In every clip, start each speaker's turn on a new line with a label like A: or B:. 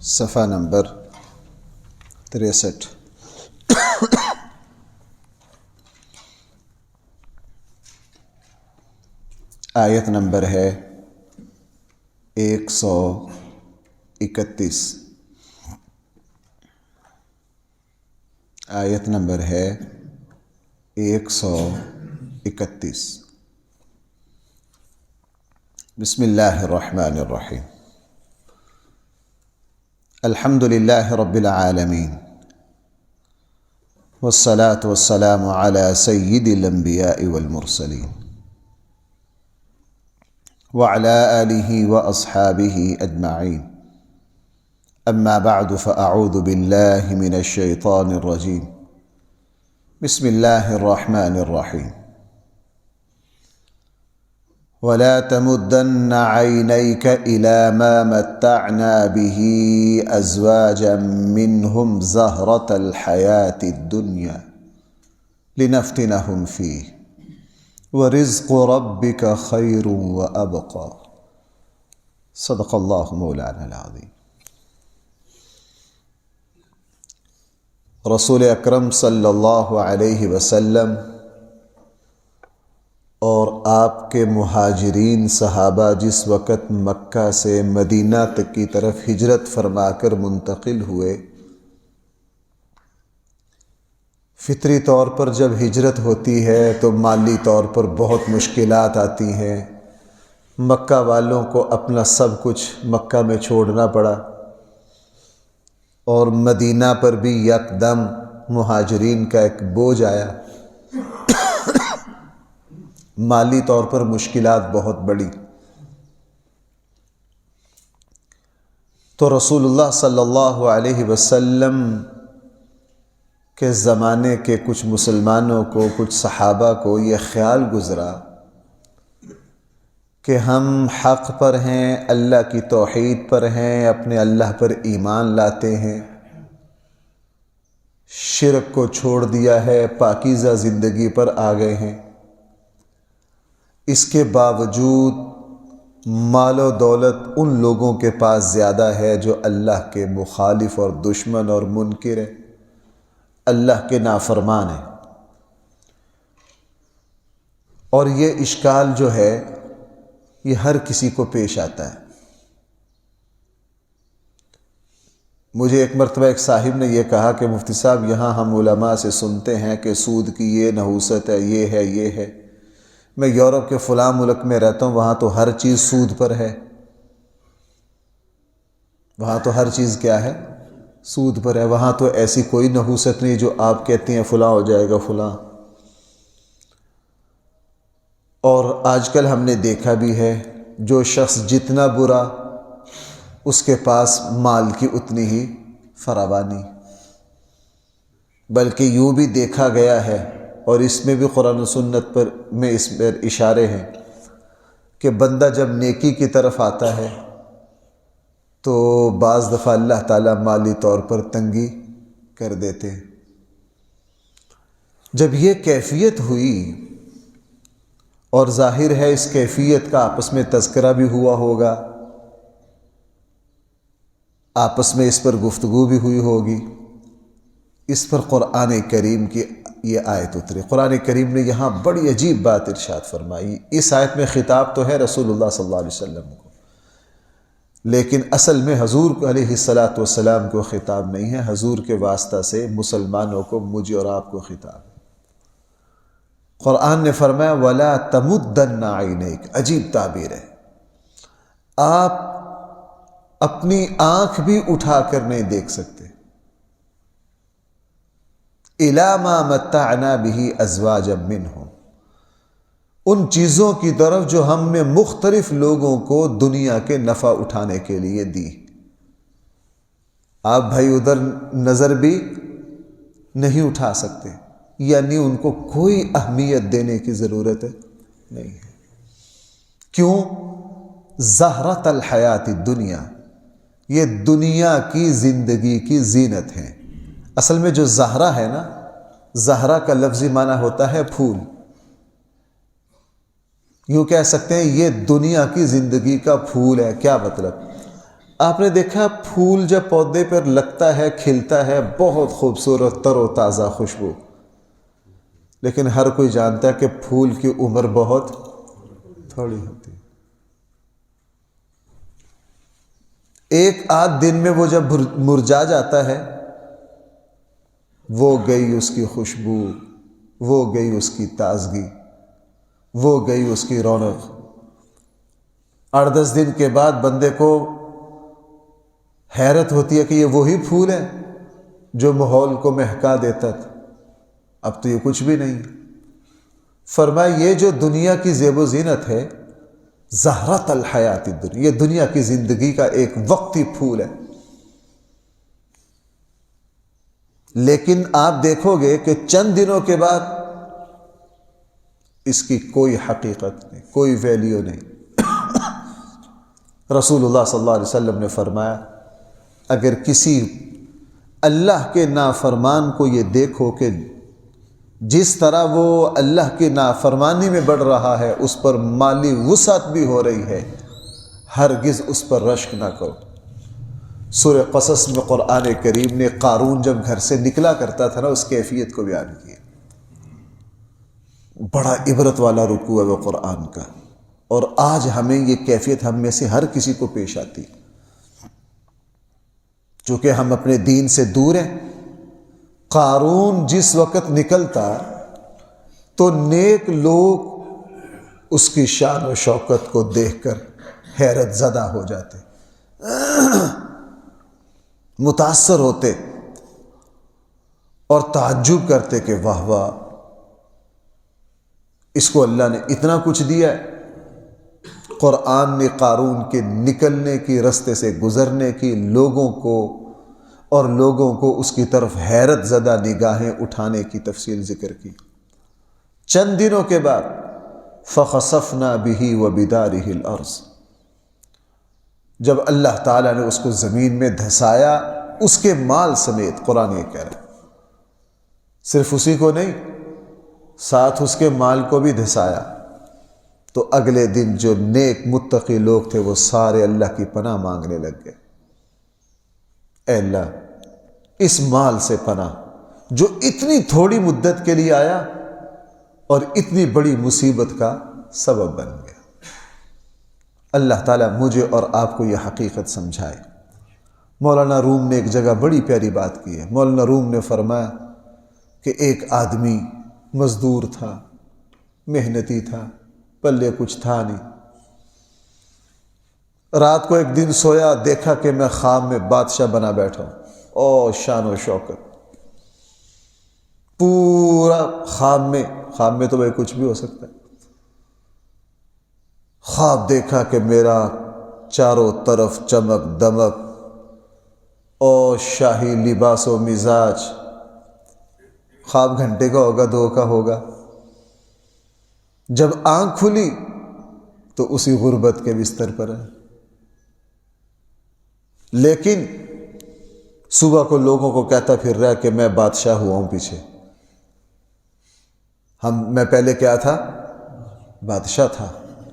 A: صفحہ نمبر 63۔ آیت نمبر ہے 131۔ آیت نمبر ہے 131۔ بسم اللہ الرحمن الرحیم۔ الحمد للہ رب العالمین والصلاة والسلام على سید الانبیاء والمرسلین وعلى آلہ واصحابہ اجمعین، اما بعد فاعوذ باللہ من الشیطان الرجیم۔ بسم اللہ الرحمن الرحیم۔ ولا تمدن عينيك إلى ما متعنا به أزواجا منهم زهرة الحياة الدنيا لنفتنهم فيه ورزق ربك خير وأبقى۔ صدق الله مولانا العظيم۔ رسول اکرم صلی اللہ علیہ وسلم اور آپ کے مہاجرین صحابہ جس وقت مکہ سے مدینہ تک کی طرف ہجرت فرما کر منتقل ہوئے، فطری طور پر جب ہجرت ہوتی ہے تو مالی طور پر بہت مشکلات آتی ہیں۔ مکہ والوں کو اپنا سب کچھ مکہ میں چھوڑنا پڑا، اور مدینہ پر بھی یکدم مہاجرین کا ایک بوجھ آیا، مالی طور پر مشکلات بہت بڑی۔ تو رسول اللہ صلی اللہ علیہ وسلم کے زمانے کے کچھ مسلمانوں کو، کچھ صحابہ کو یہ خیال گزرا کہ ہم حق پر ہیں، اللہ کی توحید پر ہیں، اپنے اللہ پر ایمان لاتے ہیں، شرک کو چھوڑ دیا ہے، پاکیزہ زندگی پر آ گئے ہیں، اس کے باوجود مال و دولت ان لوگوں کے پاس زیادہ ہے جو اللہ کے مخالف اور دشمن اور منکر ہیں، اللہ کے نافرمان ہیں۔ اور یہ اشکال جو ہے یہ ہر کسی کو پیش آتا ہے۔ مجھے ایک مرتبہ ایک صاحب نے یہ کہا کہ مفتی صاحب، یہاں ہم علماء سے سنتے ہیں کہ سود کی یہ نحوست ہے، یہ ہے، یہ ہے۔ میں یورپ کے فلاں ملک میں رہتا ہوں، وہاں تو ہر چیز سود پر ہے، وہاں تو ہر چیز کیا ہے؟ سود پر ہے، وہاں تو ایسی کوئی نحوست نہیں جو آپ کہتے ہیں فلاں ہو جائے گا فلاں۔ اور آج کل ہم نے دیکھا بھی ہے، جو شخص جتنا برا اس کے پاس مال کی اتنی ہی فراوانی، بلکہ یوں بھی دیکھا گیا ہے، اور اس میں بھی قرآن و سنت پر میں اس پر اشارے ہیں کہ بندہ جب نیکی کی طرف آتا ہے تو بعض دفعہ اللہ تعالیٰ مالی طور پر تنگی کر دیتے ہیں۔ جب یہ کیفیت ہوئی، اور ظاہر ہے اس کیفیت کا آپس میں تذکرہ بھی ہوا ہوگا، آپس میں اس پر گفتگو بھی ہوئی ہوگی، اس پر قرآن کریم کی یہ آیت اتری۔ قرآن کریم نے یہاں بڑی عجیب بات ارشاد فرمائی۔ اس آیت میں خطاب تو ہے رسول اللہ صلی اللہ علیہ وسلم کو، لیکن اصل میں حضور علیہ السلام کو خطاب نہیں ہے، حضور کے واسطہ سے مسلمانوں کو، مجھے اور آپ کو خطاب ہے۔ قرآن نے فرمایا وَلَا تَمُدَّنَّ عَيْنَيْكَ، عجیب تعبیر ہے، آپ اپنی آنکھ بھی اٹھا کر نہیں دیکھ سکتے، إِلَى مَا مَتَّعْنَا بِهِ أَزْوَاجًا مِّنْهُمْ، ان چیزوں کی طرف جو ہم نے مختلف لوگوں کو دنیا کے نفع اٹھانے کے لیے دی۔ آپ بھائی ادھر نظر بھی نہیں اٹھا سکتے، یعنی ان کو کوئی اہمیت دینے کی ضرورت نہیں ہے۔ کیوں؟ زہرۃ الحیات الدنیا، یہ دنیا کی زندگی کی زینت ہے۔ اصل میں جو زہرہ ہے نا، زہرہ کا لفظی معنی ہوتا ہے پھول، یوں کہہ سکتے ہیں یہ دنیا کی زندگی کا پھول ہے۔ کیا مطلب؟ آپ نے دیکھا پھول جب پودے پر لگتا ہے کھلتا ہے بہت خوبصورت تر و تازہ خوشبو، لیکن ہر کوئی جانتا ہے کہ پھول کی عمر بہت تھوڑی ہوتی ہے۔ ایک آدھ دن میں وہ جب مرجھا جاتا ہے، وہ گئی اس کی خوشبو، وہ گئی اس کی تازگی، وہ گئی اس کی رونق۔ 8-10 دن کے بعد بندے کو حیرت ہوتی ہے کہ یہ وہی پھول ہے جو ماحول کو مہکا دیتا تھا، اب تو یہ کچھ بھی نہیں۔ فرمایا یہ جو دنیا کی زیب و زینت ہے، زہرۃ الحیات الدنیا، یہ دنیا کی زندگی کا ایک وقتی پھول ہے، لیکن آپ دیکھو گے کہ چند دنوں کے بعد اس کی کوئی حقیقت نہیں، کوئی ویلیو نہیں۔ رسول اللہ صلی اللہ علیہ وسلم نے فرمایا اگر کسی اللہ کے نافرمان کو یہ دیکھو کہ جس طرح وہ اللہ کی نافرمانی میں بڑھ رہا ہے اس پر مالی وسعت بھی ہو رہی ہے، ہرگز اس پر رشک نہ کرو۔ سورہ قصص میں قرآن کریم نے قارون جب گھر سے نکلا کرتا تھا نا، اس کیفیت کو بیان کیا۔ بڑا عبرت والا رکوع ہے وہ قرآن کا، اور آج ہمیں یہ کیفیت ہم میں سے ہر کسی کو پیش آتی، چونکہ ہم اپنے دین سے دور ہیں۔ قارون جس وقت نکلتا تو نیک لوگ اس کی شان و شوکت کو دیکھ کر حیرت زدہ ہو جاتے، متاثر ہوتے اور تعجب کرتے کہ واہ واہ، اس کو اللہ نے اتنا کچھ دیا ہے۔ قرآن نے قارون کے نکلنے کی، رستے سے گزرنے کی، لوگوں کو اس کی طرف حیرت زدہ نگاہیں اٹھانے کی تفصیل ذکر کی۔ چند دنوں کے بعد فَخَسَفْنَا بِهِ وَبِدَارِهِ الْأَرْضِ، جب اللہ تعالیٰ نے اس کو زمین میں دھسایا اس کے مال سمیت، قرآن یہ کہہ رہا ہے صرف اسی کو نہیں، ساتھ اس کے مال کو بھی دھسایا، تو اگلے دن جو نیک متقی لوگ تھے وہ سارے اللہ کی پناہ مانگنے لگ گئے، اے اللہ اس مال سے پناہ جو اتنی تھوڑی مدت کے لیے آیا اور اتنی بڑی مصیبت کا سبب بن گیا۔ اللہ تعالیٰ مجھے اور آپ کو یہ حقیقت سمجھائے۔ مولانا روم نے ایک جگہ بڑی پیاری بات کی ہے۔ مولانا روم نے فرمایا کہ ایک آدمی مزدور تھا، محنتی تھا، پلے کچھ تھا نہیں۔ رات کو ایک دن سویا، دیکھا کہ میں خواب میں بادشاہ بنا بیٹھا ہوں، او شان و شوکت، پورا خواب میں تو بھائی کچھ بھی ہو سکتا ہے۔ خواب دیکھا کہ میرا چاروں طرف چمک دمک، او شاہی لباس و مزاج۔ خواب گھنٹے کا ہوگا، 2 کا ہوگا۔ جب آنکھ کھلی تو اسی غربت کے بستر پر ہے، لیکن صبح کو لوگوں کو کہتا پھر رہا کہ میں بادشاہ ہوا ہوں پیچھے، میں پہلے کیا تھا؟ بادشاہ تھا،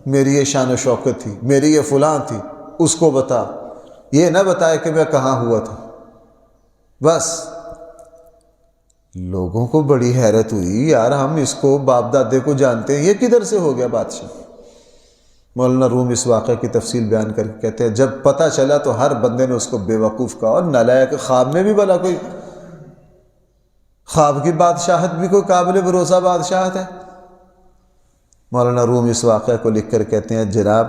A: میری یہ شان و شوکت تھی، میری یہ فلاں تھی، اس کو بتا، یہ نہ بتایا کہ میں کہاں ہوا تھا۔ بس لوگوں کو بڑی حیرت ہوئی، یار ہم اس کو باپ دادے کو جانتے ہیں، یہ کدھر سے ہو گیا بادشاہ؟ مولانا روم اس واقعے کی تفصیل بیان کر کے کہتے ہیں جب پتہ چلا تو ہر بندے نے اس کو بے وقوف کہا، اور نالائق، خواب میں بھی بھلا کوئی خواب کی بادشاہت بھی کوئی قابل بھروسہ بادشاہت ہے؟ مولانا روم اس واقعے کو لکھ کر کہتے ہیں جناب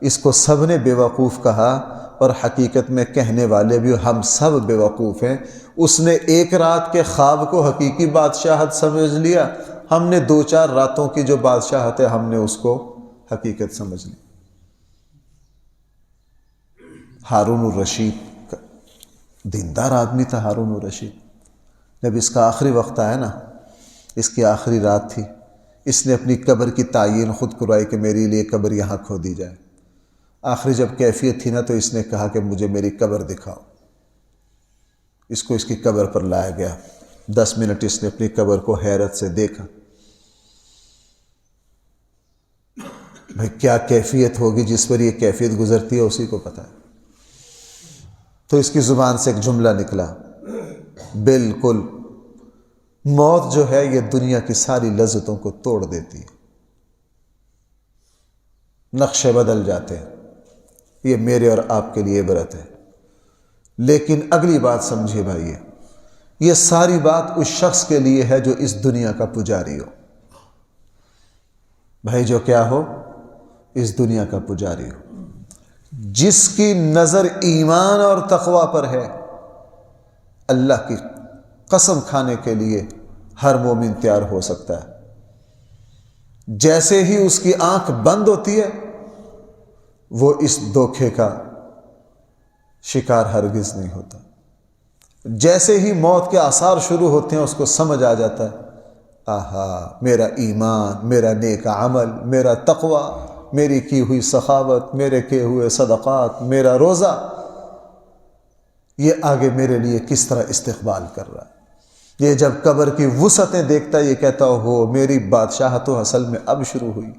A: اس کو سب نے بے وقوف کہا، اور حقیقت میں کہنے والے بھی ہم سب بے وقوف ہیں۔ اس نے ایک رات کے خواب کو حقیقی بادشاہت سمجھ لیا، ہم نے 2-4 راتوں کی جو بادشاہت ہے ہم نے اس کو حقیقت سمجھ لی۔ ہارون الرشید دیندار آدمی تھا ہارون الرشید۔ جب اس کا آخری وقت آیا نا، اس کی آخری رات تھی، اس نے اپنی قبر کی تعین خود کروائی کہ میرے لیے قبر یہاں کھو دی جائے۔ آخری جب کیفیت تھی نا تو اس نے کہا کہ مجھے میری قبر دکھاؤ۔ اس کو اس کی قبر پر لایا گیا، 10 منٹ اس نے اپنی قبر کو حیرت سے دیکھا۔ بھئی کیا کیفیت ہوگی جس پر یہ کیفیت گزرتی ہے اسی کو پتہ ہے۔ تو اس کی زبان سے ایک جملہ نکلا، بالکل موت جو ہے یہ دنیا کی ساری لذتوں کو توڑ دیتی ہے، نقشے بدل جاتے ہیں۔ یہ میرے اور آپ کے لیے عبرت ہے۔ لیکن اگلی بات سمجھیے بھائی، یہ ساری بات اس شخص کے لیے ہے جو اس دنیا کا پجاری ہو۔ بھائی جو کیا ہو؟ اس دنیا کا پجاری ہو، جس کی نظر ایمان اور تقوی پر ہے۔ اللہ کی قسم کھانے کے لیے ہر مومن تیار ہو سکتا ہے، جیسے ہی اس کی آنکھ بند ہوتی ہے وہ اس دھوکے کا شکار ہرگز نہیں ہوتا۔ جیسے ہی موت کے آثار شروع ہوتے ہیں اس کو سمجھ آ جاتا ہے، آہا میرا ایمان، میرا نیک عمل، میرا تقوی، میری کی ہوئی سخاوت، میرے کیے ہوئے صدقات، میرا روزہ، یہ آگے میرے لیے کس طرح استقبال کر رہا ہے۔ یہ جب قبر کی وسعتیں دیکھتا ہے یہ کہتا ہو میری بادشاہت و اصل میں اب شروع ہوئی۔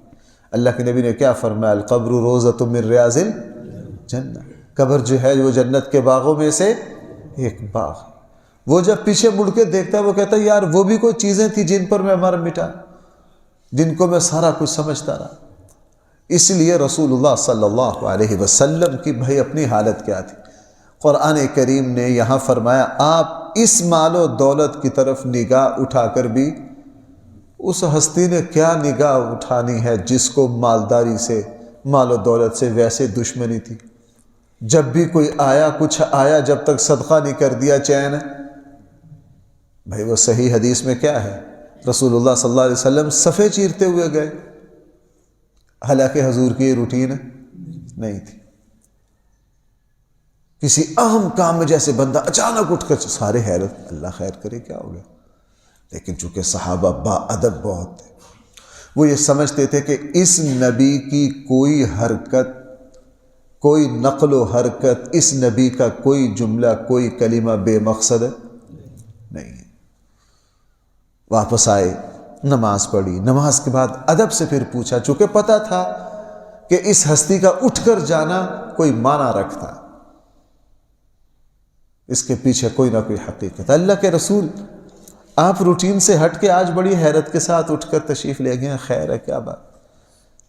A: اللہ کے نبی نے کیا فرمایا؟ القبر روضۃ من ریاض الجنہ، قبر جو ہے وہ جنت کے باغوں میں سے ایک باغ ہے۔ وہ جب پیچھے مڑ کے دیکھتا ہے وہ کہتا ہے یار وہ بھی کوئی چیزیں تھیں جن پر میں مر مٹا، جن کو میں سارا کچھ سمجھتا رہا۔ اس لیے رسول اللہ صلی اللہ علیہ وسلم کی بھائی اپنی حالت کیا تھی؟ قرآن کریم نے یہاں فرمایا آپ اس مال و دولت کی طرف نگاہ اٹھا کر بھی اس ہستی نے کیا نگاہ اٹھانی ہے جس کو مالداری سے، مال و دولت سے ویسے دشمنی تھی۔ جب بھی کوئی آیا کچھ آیا، جب تک صدقہ نہیں کر دیا چین ہے۔ بھائی وہ صحیح حدیث میں کیا ہے؟ رسول اللہ صلی اللہ علیہ وسلم صفے چیرتے ہوئے گئے، حالانکہ حضور کی یہ روٹین نہیں تھی۔ کسی اہم کام میں جیسے بندہ اچانک اٹھ کر، سارے حیرت اللہ خیر کرے کیا ہو گیا، لیکن چونکہ صحابہ با ادب بہت تھے، وہ یہ سمجھتے تھے کہ اس نبی کی کوئی حرکت، کوئی نقل و حرکت، اس نبی کا کوئی جملہ، کوئی کلمہ بے مقصد نہیں ہے۔ واپس آئے، نماز پڑھی، نماز کے بعد ادب سے پھر پوچھا، چونکہ پتہ تھا کہ اس ہستی کا اٹھ کر جانا کوئی معنی رکھتا، اس کے پیچھے کوئی نہ کوئی حقیقت۔ اللہ کے رسول آپ روٹین سے ہٹ کے آج بڑی حیرت کے ساتھ اٹھ کر تشریف لے گئے، خیر ہے کیا بات؟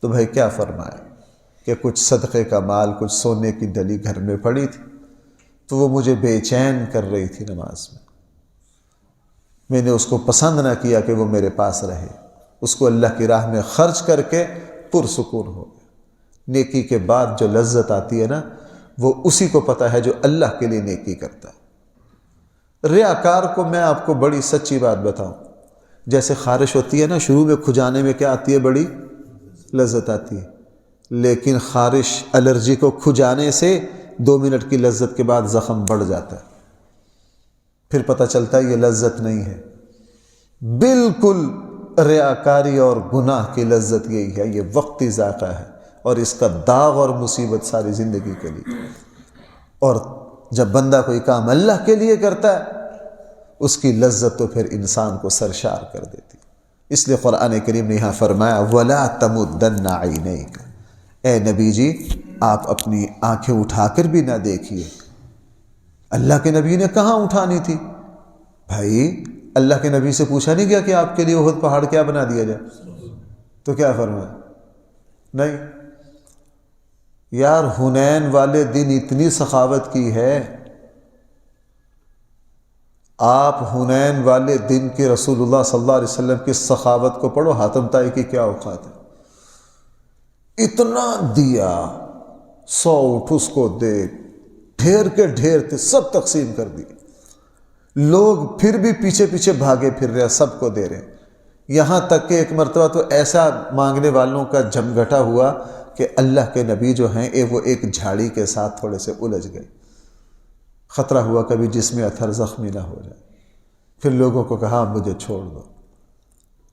A: تو بھائی کیا فرمایا کہ کچھ صدقے کا مال، کچھ سونے کی ڈلی گھر میں پڑی تھی، تو وہ مجھے بے چین کر رہی تھی نماز میں نے اس کو پسند نہ کیا کہ وہ میرے پاس رہے، اس کو اللہ کی راہ میں خرچ کر کے پرسکون ہو گیا۔ نیکی کے بعد جو لذت آتی ہے نا، وہ اسی کو پتہ ہے جو اللہ کے لیے نیکی کرتا ہے۔ ریاکار کو میں آپ کو بڑی سچی بات بتاؤں، جیسے خارش ہوتی ہے نا، شروع میں کھجانے میں کیا آتی ہے؟ بڑی لذت آتی ہے، لیکن خارش الرجی کو کھجانے سے 2 منٹ کی لذت کے بعد زخم بڑھ جاتا ہے، پھر پتہ چلتا ہے یہ لذت نہیں ہے۔ بالکل ریاکاری اور گناہ کی لذت یہی ہے، یہ وقتی ذائقہ ہے، اور اس کا داغ اور مصیبت ساری زندگی کے لیے۔ اور جب بندہ کوئی کام اللہ کے لیے کرتا ہے اس کی لذت تو پھر انسان کو سرشار کر دیتی۔ اس لیے قرآن کریم نے یہاں فرمایا وَلَا تَمُدَّنَّ عَيْنَيْكَ، اے نبی جی آپ اپنی آنکھیں اٹھا کر بھی نہ دیکھیے۔ اللہ کے نبی نے کہاں اٹھانی تھی؟ بھائی اللہ کے نبی سے پوچھا نہیں گیا کہ آپ کے لیے احد پہاڑ کیا بنا دیا جائے؟ تو کیا فرمایا؟ نہیں یار، حنین والے دن اتنی سخاوت کی ہے، آپ حنین والے دن کے رسول اللہ صلی اللہ علیہ وسلم کی سخاوت کو پڑھو، حاتم طائی کی کیا اوقات ہے، اتنا دیا، 100 اٹھ اس کو دے، ڈھیر کے ڈھیر تھے، سب تقسیم کر دی، لوگ پھر بھی پیچھے پیچھے بھاگے پھر رہے، سب کو دے رہے، یہاں تک کہ ایک مرتبہ تو ایسا مانگنے والوں کا جمگھٹا ہوا کہ اللہ کے نبی جو ہیں وہ ایک جھاڑی کے ساتھ تھوڑے سے الجھ گئے، خطرہ ہوا کبھی جسم اطہر زخمی نہ ہو جائے۔ پھر لوگوں کو کہا مجھے چھوڑ دو،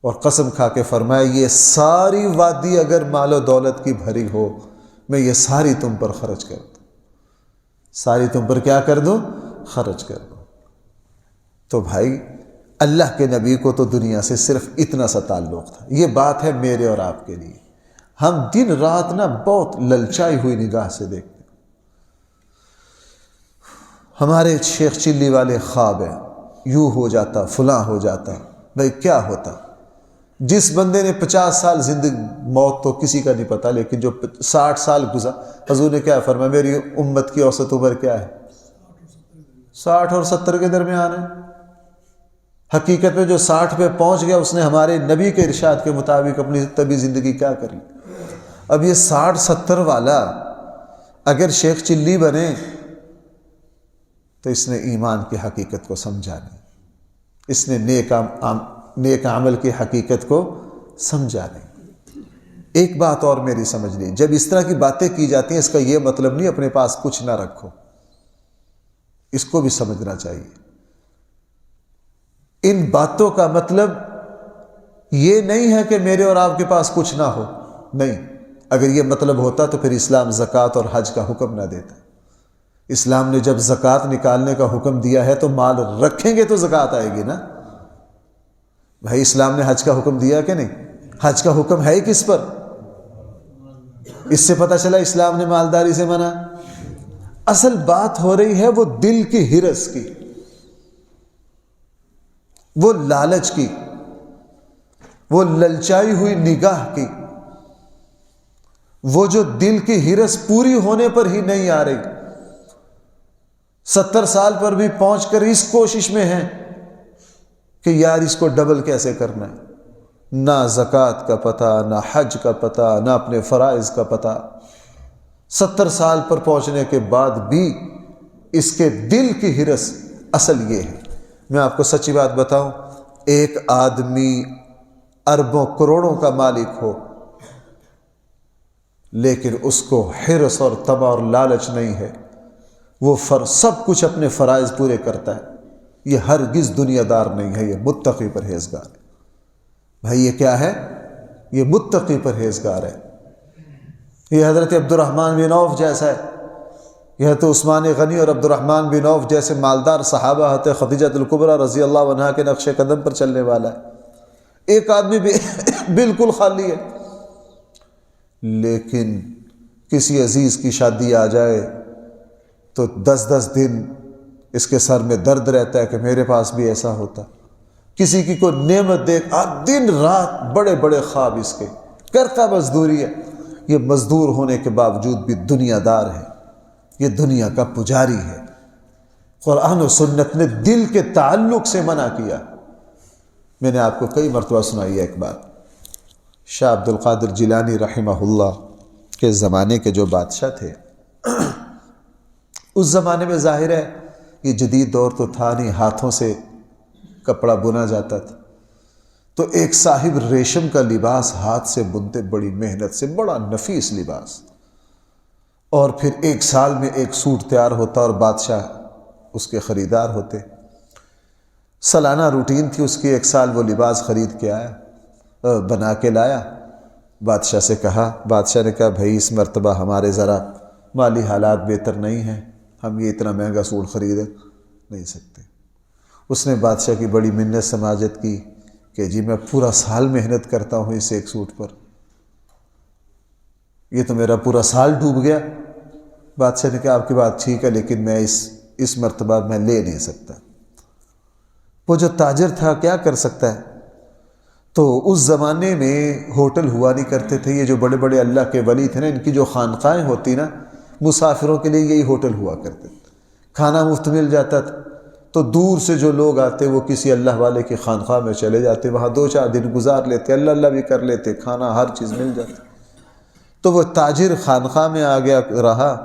A: اور قسم کھا کے فرمایا یہ ساری وادی اگر مال و دولت کی بھری ہو میں یہ ساری تم پر خرچ کر دوں، ساری تم پر کیا کر دوں؟ خرچ کر دوں۔ تو بھائی اللہ کے نبی کو تو دنیا سے صرف اتنا سا تعلق تھا۔ یہ بات ہے میرے اور آپ کے لیے، ہم دن رات بہت للچائی ہوئی نگاہ سے دیکھتے ہیں۔ ہمارے شیخ چلی والے خواب ہیں، یوں ہو جاتا، فلاں ہو جاتا۔ بھائی کیا ہوتا؟ جس بندے نے 50 سال زندگی، موت تو کسی کا نہیں پتہ، لیکن جو 60 سال گزار، حضور نے کیا فرمایا؟ میری امت کی اوسط عمر کیا ہے؟ 60 اور 70 کے درمیان ہے۔ حقیقت میں جو 60 پہ پہنچ گیا، اس نے ہمارے نبی کے ارشاد کے مطابق اپنی طبی زندگی کیا کری؟ اب یہ 60-70 والا اگر شیخ چلی بنے تو اس نے ایمان کی حقیقت کو سمجھا نہیں، اس نے نیک عمل کی حقیقت کو سمجھا نہیں۔ ایک بات اور میری سمجھ لی، جب اس طرح کی باتیں کی جاتی ہیں، اس کا یہ مطلب نہیں اپنے پاس کچھ نہ رکھو، اس کو بھی سمجھنا چاہیے۔ ان باتوں کا مطلب یہ نہیں ہے کہ میرے اور آپ کے پاس کچھ نہ ہو، نہیں۔ اگر یہ مطلب ہوتا تو پھر اسلام زکوٰۃ اور حج کا حکم نہ دیتا۔ اسلام نے جب زکوٰۃ نکالنے کا حکم دیا ہے تو مال رکھیں گے تو زکوٰۃ آئے گی نا۔ بھائی اسلام نے حج کا حکم دیا کہ نہیں؟ حج کا حکم ہے ہی کس پر؟ اس سے پتہ چلا اسلام نے مالداری سے منع۔ اصل بات ہو رہی ہے وہ دل کی ہرس کی، وہ لالچ کی، وہ للچائی ہوئی نگاہ کی، وہ جو دل کی ہرس پوری ہونے پر ہی نہیں آ رہی۔ 70 سال پر بھی پہنچ کر اس کوشش میں ہیں کہ یار اس کو ڈبل کیسے کرنا ہے، نہ زکوٰۃ کا پتہ، نہ حج کا پتہ، نہ اپنے فرائض کا پتہ۔ 70 سال پر پہنچنے کے بعد بھی اس کے دل کی ہرس اصل یہ ہے۔ میں آپ کو سچی بات بتاؤں، ایک آدمی اربوں کروڑوں کا مالک ہو لیکن اس کو حرص اور طمع اور لالچ نہیں ہے، وہ سب کچھ اپنے فرائض پورے کرتا ہے، یہ ہرگز دنیا دار نہیں ہے، یہ متقی پرہیزگار ہے۔ بھائی یہ کیا ہے؟ یہ متقی پرہیزگار ہے۔ یہ حضرت عبد الرحمن بن عوف جیسا ہے، یہ تو عثمان غنی اور عبد الرحمن بن عوف جیسے مالدار صحابہ ہوتے، خدیجہ الکبریٰ رضی اللہ عنہا کے نقش قدم پر چلنے والا ہے۔ ایک آدمی بھی بالکل خالی ہے، لیکن کسی عزیز کی شادی آ جائے تو 10 دن اس کے سر میں درد رہتا ہے کہ میرے پاس بھی ایسا ہوتا۔ کسی کی کوئی نعمت دیکھ، دن رات بڑے بڑے خواب اس کے، کرتا مزدوری ہے۔ یہ مزدور ہونے کے باوجود بھی دنیا دار ہے، یہ دنیا کا پجاری ہے۔ قرآن و سنت نے دل کے تعلق سے منع کیا۔ میں نے آپ کو کئی مرتبہ سنائی ہے ایک بات، شاہ عبد القادر جیلانی رحمہ اللہ کے زمانے کے جو بادشاہ تھے، اس زمانے میں ظاہر ہے یہ جدید دور تو تھا نہیں، ہاتھوں سے کپڑا بنا جاتا تھا، تو ایک صاحب ریشم کا لباس ہاتھ سے بنتے، بڑی محنت سے، بڑا نفیس لباس، اور پھر 1 سال میں ایک سوٹ تیار ہوتا اور بادشاہ اس کے خریدار ہوتے۔ سالانہ روٹین تھی اس کی، 1 سال وہ لباس خرید کے آیا، بنا کے لایا، بادشاہ سے کہا، بادشاہ نے کہا بھائی اس مرتبہ ہمارے ذرا مالی حالات بہتر نہیں ہیں، ہم یہ اتنا مہنگا سوٹ خرید نہیں سکتے۔ اس نے بادشاہ کی بڑی منت سماجت کی کہ جی میں پورا سال محنت کرتا ہوں اس ایک سوٹ پر، یہ تو میرا پورا سال ڈوب گیا۔ بادشاہ نے کہا آپ کی بات ٹھیک ہے، لیکن میں اس مرتبہ میں لے نہیں سکتا۔ وہ جو تاجر تھا کیا کر سکتا ہے؟ تو اس زمانے میں ہوٹل ہوا نہیں کرتے تھے، یہ جو بڑے بڑے اللہ کے ولی تھے نا، ان کی جو خانقاہیں ہوتی نا، مسافروں کے لیے یہی ہوٹل ہوا کرتے تھے، کھانا مفت مل جاتا تھا، تو دور سے جو لوگ آتے وہ کسی اللہ والے کی خانقاہ میں چلے جاتے، وہاں 2-4 دن گزار لیتے، اللہ اللہ بھی کر لیتے، کھانا ہر چیز مل جاتی۔ تو وہ تاجر خانقاہ میں آ گیا رہا،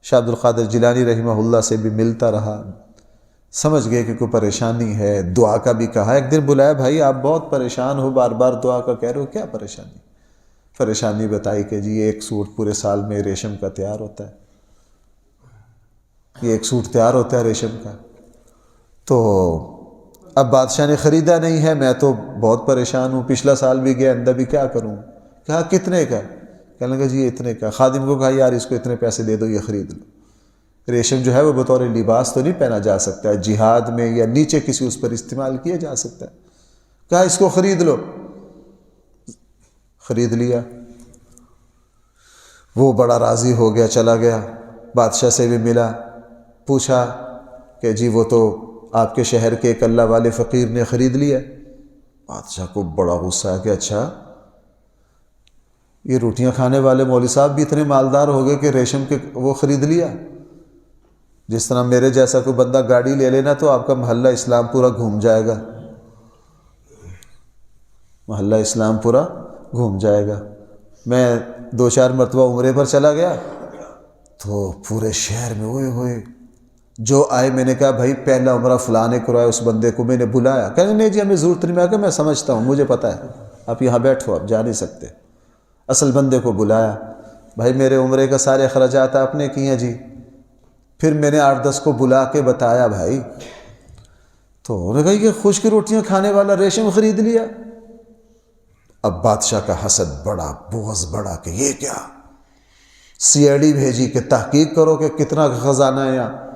A: شاہ عبد القادر جیلانی رحمہ اللہ سے بھی ملتا رہا، سمجھ گئے کہ کوئی پریشانی ہے، دعا کا بھی کہا۔ ایک دن بلایا، بھائی آپ بہت پریشان ہو، بار بار دعا کا کہہ رہے ہو، کیا پریشانی؟ پریشانی بتائی کہ جی ایک سوٹ پورے سال میں ریشم کا تیار ہوتا ہے، یہ ایک سوٹ تیار ہوتا ہے ریشم کا، تو اب بادشاہ نے خریدا نہیں ہے، میں تو بہت پریشان ہوں، پچھلا سال بھی گیا، اندر بھی کیا کروں؟ کہا کتنے کا؟ کہنے لگا جی اتنے کا۔ خادم کو کہا یار اس کو اتنے پیسے دے دو، یہ خرید لو۔ ریشم جو ہے وہ بطور لباس تو نہیں پہنا جا سکتا ہے، جہاد میں یا نیچے کسی اس پر استعمال کیا جا سکتا ہے، کہا اس کو خرید لو۔ خرید لیا، وہ بڑا راضی ہو گیا، چلا گیا، بادشاہ سے بھی ملا، پوچھا کہ جی وہ تو آپ کے شہر کے ایک اللہ والے فقیر نے خرید لیا۔ بادشاہ کو بڑا غصہ ہے کہ اچھا یہ روٹیاں کھانے والے مولوی صاحب بھی اتنے مالدار ہو گئے کہ ریشم کے وہ خرید لیا؟ جس طرح میرے جیسا کوئی بندہ گاڑی لے لینا تو آپ کا محلہ اسلام پورا گھوم جائے گا، محلہ اسلام پورا گھوم جائے گا۔ میں 2-4 مرتبہ عمرے پر چلا گیا تو پورے شہر میں ہوئے ہوئے جو آئے، میں نے کہا بھائی پہلا عمرہ فلاں نے کرایا، اس بندے کو میں نے بلایا، کہنے نہیں جی ہمیں ضرورت نہیں، میں کہا میں سمجھتا ہوں، مجھے پتہ ہے، آپ یہاں بیٹھو، آپ جا نہیں سکتے۔ اصل بندے کو بلایا، بھائی میرے عمرے کا سارے اخراجات آپ نے کیے جی۔ پھر میں نے 8-10 کو بلا کے بتایا بھائی، تو انہوں نے کہا یہ خشک روٹیاں کھانے والا ریشم خرید لیا۔ اب بادشاہ کا حسد بڑا، بغض بڑا کہ یہ کیا، CID بھیجی کہ تحقیق کرو کہ کتنا خزانہ ہے یہاں۔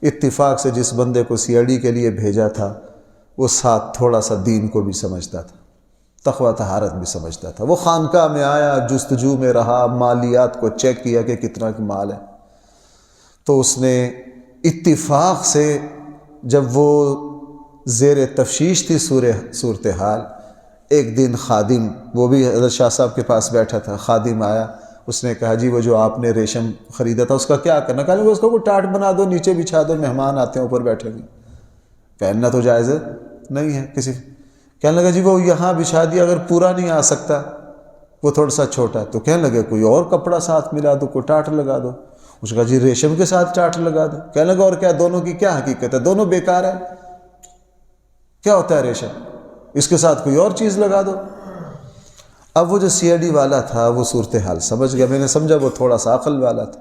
A: اتفاق سے جس بندے کو CID کے لیے بھیجا تھا وہ ساتھ تھوڑا سا دین کو بھی سمجھتا تھا، تقویٰ طہارت بھی سمجھتا تھا۔ وہ خانقاہ میں آیا، جستجو میں رہا، مالیات کو چیک کیا کہ کتنا کی مال ہے، تو اس نے اتفاق سے جب وہ زیر تفتیش تھی صورتحال، ایک دن خادم، وہ بھی حضرت شاہ صاحب کے پاس بیٹھا تھا، خادم آیا، اس نے کہا جی وہ جو آپ نے ریشم خریدا تھا اس کا کیا کرنا؟ کہا اس کو کوئی ٹاٹ بنا دو، نیچے بچھا دو، مہمان آتے ہیں اوپر بیٹھے گے، پہننا تو جائز نہیں ہے کسی۔ کہنے لگا جی وہ یہاں بچھا دیا، اگر پورا نہیں آ سکتا، وہ تھوڑا سا چھوٹا، تو کہنے لگے کوئی اور کپڑا ساتھ ملا دو، کوئی ٹاٹ لگا دو۔ اس کا جی ریشم کے ساتھ ٹاٹ لگا دو۔ کہنے لگا اور کیا، دونوں کی کیا حقیقت ہے؟ دونوں بیکار ہے، کیا ہوتا ہے ریشم، اس کے ساتھ کوئی اور چیز لگا دو۔ اب وہ جو CID والا تھا وہ صورتحال سمجھ گیا، میں نے سمجھا وہ تھوڑا سا عقل والا تھا،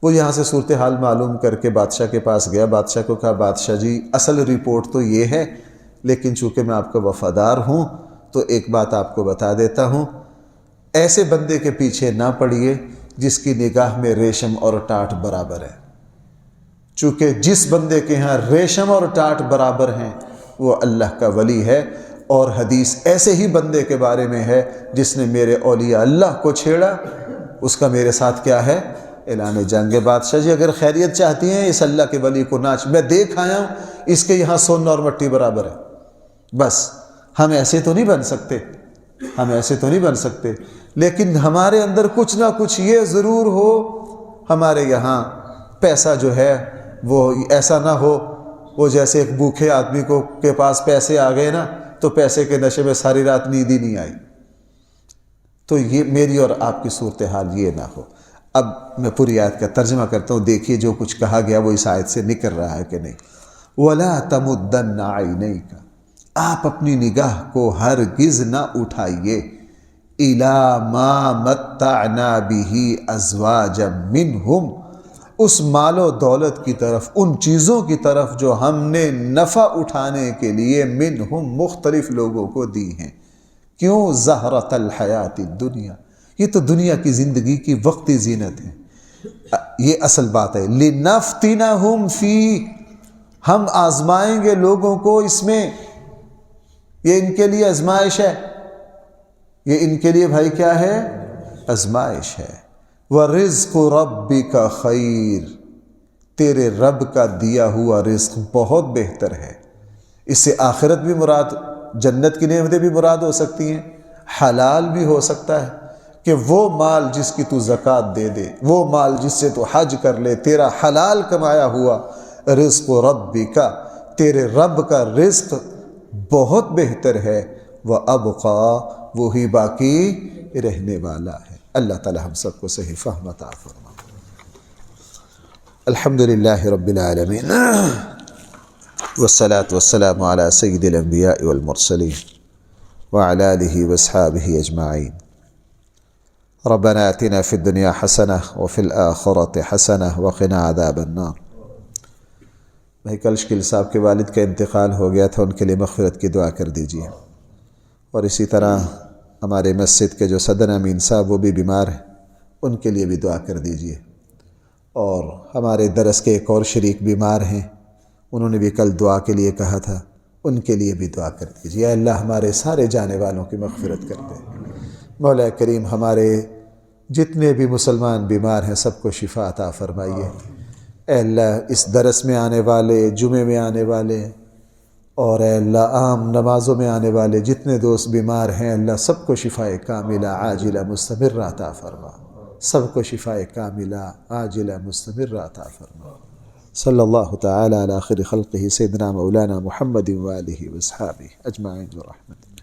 A: وہ یہاں سے صورتحال معلوم کر کے بادشاہ کے پاس گیا۔ بادشاہ کو کہا بادشاہ جی اصل رپورٹ تو یہ ہے، لیکن چونکہ میں آپ کا وفادار ہوں تو ایک بات آپ کو بتا دیتا ہوں، ایسے بندے کے پیچھے نہ پڑیے جس کی نگاہ میں ریشم اور ٹاٹ برابر ہے، چونکہ جس بندے کے ہاں ریشم اور ٹاٹ برابر ہیں وہ اللہ کا ولی ہے، اور حدیث ایسے ہی بندے کے بارے میں ہے جس نے میرے اولیاء اللہ کو چھیڑا، اس کا میرے ساتھ کیا ہے، اعلان جنگ۔ بادشاہ جی اگر خیریت چاہتی ہیں اس اللہ کے ولی کو ناچ، میں دیکھ آیا ہوں اس کے یہاں سونا اور مٹی برابر ہے، بس ہم ایسے تو نہیں بن سکتے، ہم ایسے تو نہیں بن سکتے، لیکن ہمارے اندر کچھ نہ کچھ یہ ضرور ہو، ہمارے یہاں پیسہ جو ہے وہ ایسا نہ ہو، وہ جیسے ایک بھوکے آدمی کو کے پاس پیسے آ گئے نا تو پیسے کے نشے میں ساری رات نیند ہی نہیں آئی، تو یہ میری اور آپ کی صورتحال یہ نہ ہو۔ اب میں پوری آیت کا ترجمہ کرتا ہوں، دیکھیے جو کچھ کہا گیا وہ اس آیت سے نکل رہا ہے کہ نہیں۔ وَلَا تَمُدَّنَّ عَيْنَيْكَ، آپ اپنی نگاہ کو ہرگز نہ اٹھائیے، إِلَىٰ مَا مَتَّعْنَا بِهِ أَزْوَاجًا مِّنْهُمْ، اس مال و دولت کی طرف، ان چیزوں کی طرف جو ہم نے نفع اٹھانے کے لیے منہم مختلف لوگوں کو دی ہیں۔ کیوں؟ زہرۃ الحیات الدنیا، یہ تو دنیا کی زندگی کی وقتی زینت ہے، یہ اصل بات ہے۔ لنفتنہم فی، ہم آزمائیں گے لوگوں کو اس میں، یہ ان کے لیے آزمائش ہے، یہ ان کے لیے بھائی کیا ہے، آزمائش ہے۔ وَرِزْقُ رَبِّكَ خَيْرٌ، تیرے رب کا دیا ہوا رزق بہت بہتر ہے۔ اس سے آخرت بھی مراد، جنت کی نعمتیں بھی مراد ہو سکتی ہیں، حلال بھی ہو سکتا ہے کہ وہ مال جس کی تو زکوٰۃ دے دے، وہ مال جس سے تو حج کر لے، تیرا حلال کمایا ہوا رزق ربک، تیرے رب کا رزق بہت بہتر ہے، وَأَبْقَىٰ، وہی باقی رہنے والا ہے۔ اللہ تعالی ہم سب کو صحیح فہم عطا فرمائے۔ الحمدللہ رب العالمین، والصلاة والسلام على سید الانبیاء والمرسلین وعلى آلہ واصحابہ اجمعین۔ ربنا آتنا فی الدنیا حسنہ وفی الآخرۃ حسنہ وقنا عذاب النار۔ بھائی کل شکیل صاحب کے والد کا انتقال ہو گیا تھا، ان کے لیے مغفرت کی دعا کر دیجیے، اور اسی طرح ہمارے مسجد کے جو صدر امین صاحب وہ بھی بیمار ہیں، ان کے لیے بھی دعا کر دیجیے، اور ہمارے درس کے ایک اور شریک بیمار ہیں، انہوں نے بھی کل دعا کے لیے کہا تھا، ان کے لیے بھی دعا کر دیجیے۔ اللہ ہمارے سارے جانے والوں کی مغفرت کر دے۔ مولا کریم ہمارے جتنے بھی مسلمان بیمار ہیں سب کو شفا عطا فرمائیے، اے اللہ اس درس میں آنے والے، جمعے میں آنے والے، اور اے اللہ عام نمازوں میں آنے والے جتنے دوست بیمار ہیں، اللہ سب کو شفاء کاملہ عاجلہ مستمرہ عطا فرما، سب کو شفاء کاملہ عاجلہ مستمرہ عطا فرما۔ صلی اللہ تعالی علی خیر خلقہ سیدنا مولانا محمد وآلہ واصحابہ اجمعین برحمتہ۔